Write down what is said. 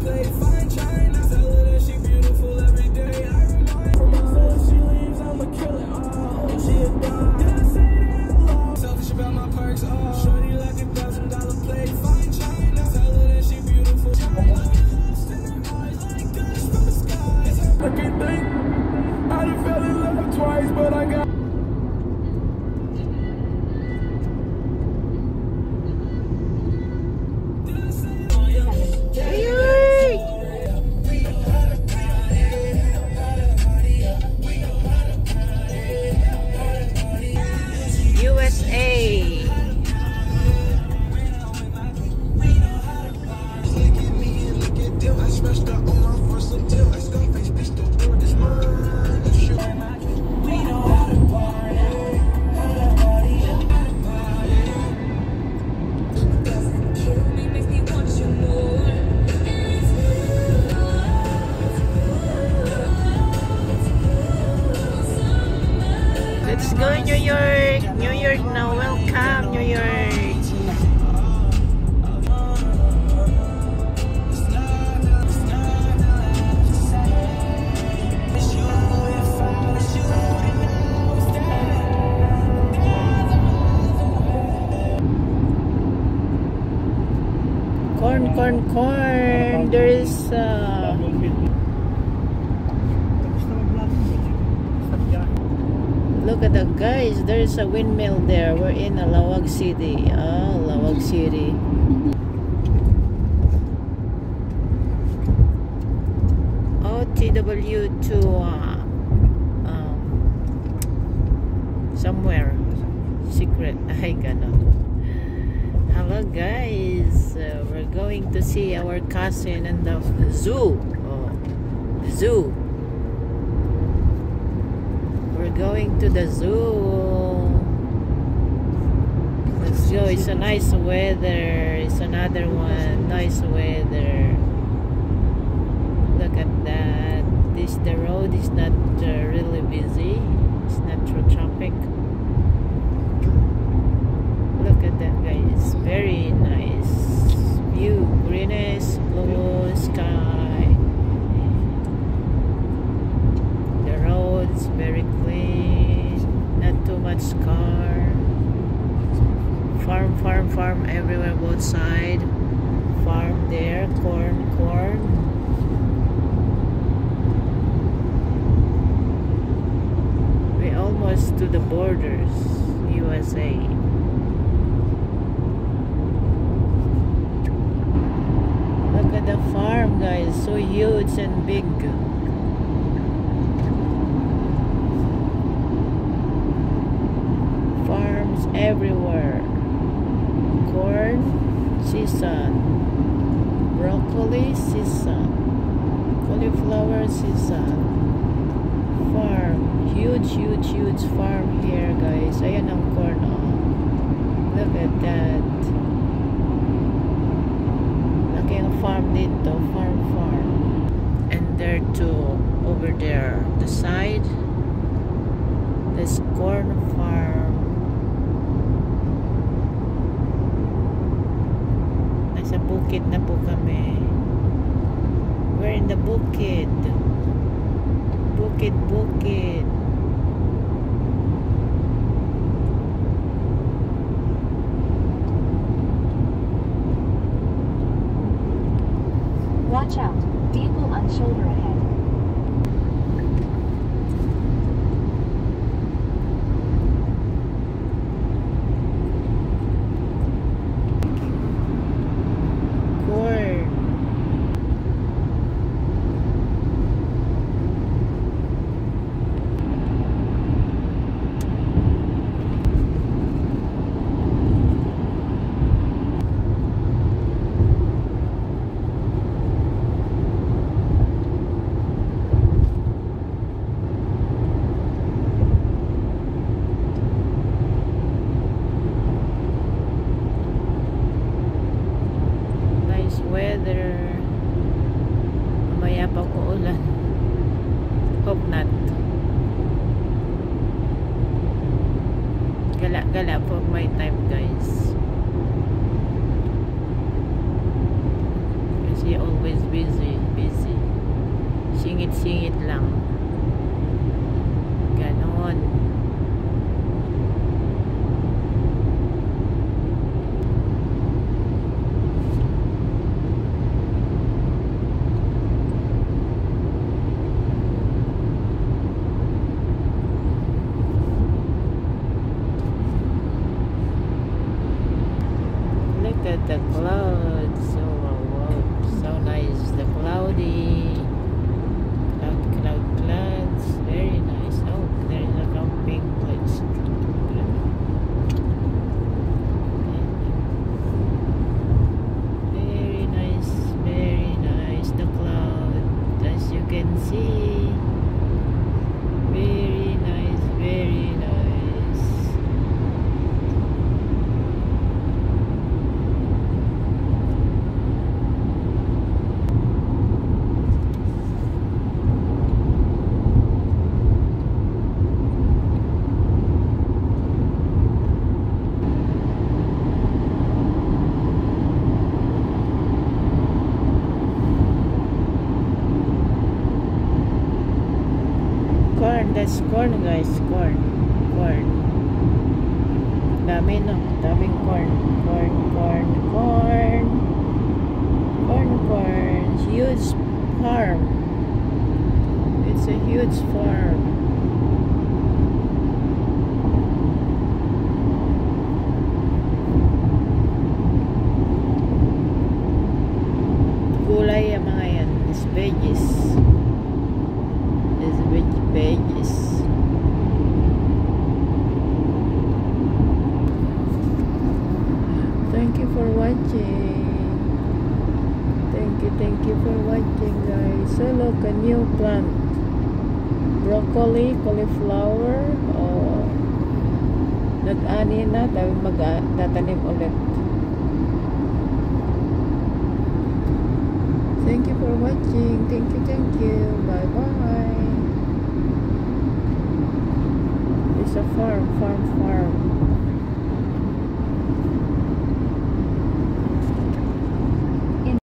plate, fine china. Tell her that she beautiful every day. I remind her myself, she leaves, I'ma kill it. Oh, she a dime. Did I say that? Oh, selfish about my perks. Oh, shorty like $1,000 plate, fine china. Tell her that she beautiful. I get lost in her eyes like guns from the skies. I can think I done fell in love twice, but I got. USA. Let's go New York. New York now. Welcome New York. Corn, corn, corn. There is look at the guys, there's a windmill there. We're in Lawag City. Oh, Lawag City. OTW to somewhere secret. Ay, ganon. Hello guys, we're going to see our cousin in the zoo. Oh, zoo. We're going to the zoo. Let's go. It's a nice weather. It's another one. Nice weather. Look at that. The road is not really busy. It's not through traffic. Look at that, guys. Very nice view. Greenish, blue sky. The road's very clean. Not too much car. Farm, farm, farm everywhere, both sides. Farm there. Corn, corn. We're almost to the borders. USA. Look at the farm, guys. So huge and big. Farms everywhere. Corn season. Broccoli season. Cauliflower season. Farm. Huge, huge, huge farm here, guys. Ayan ang corn. Oh. Look at that. Farm dito, farm. And there too, over there, the side, this corn farm. Nasa bukid na po kami. We're in the bukid. Bukid. Watch out, vehicle on shoulder ahead. Corn. Weather. Mamaya pa ko ulan. Hope not. Gala for my time, guys. Kasi always be busy. Singit-singit lang. Ganon. Look at the clouds. Oh, wow, so nice. The clouds. Very nice. Oh, there is a camping place. Very nice. The cloud, as you can see. Very nice. Corn, that's corn guys, corn. Dami no, daming corn. Huge farm. It's a huge farm. Gulay ang mga yan, is veggies. Veggies. Thank you for watching. Thank you for watching guys. So look, a new plant. Broccoli, cauliflower. Oh, nag-ani na. Tayo mag-tatanim ulit. Thank you for watching. Thank you. Bye. It's a farm.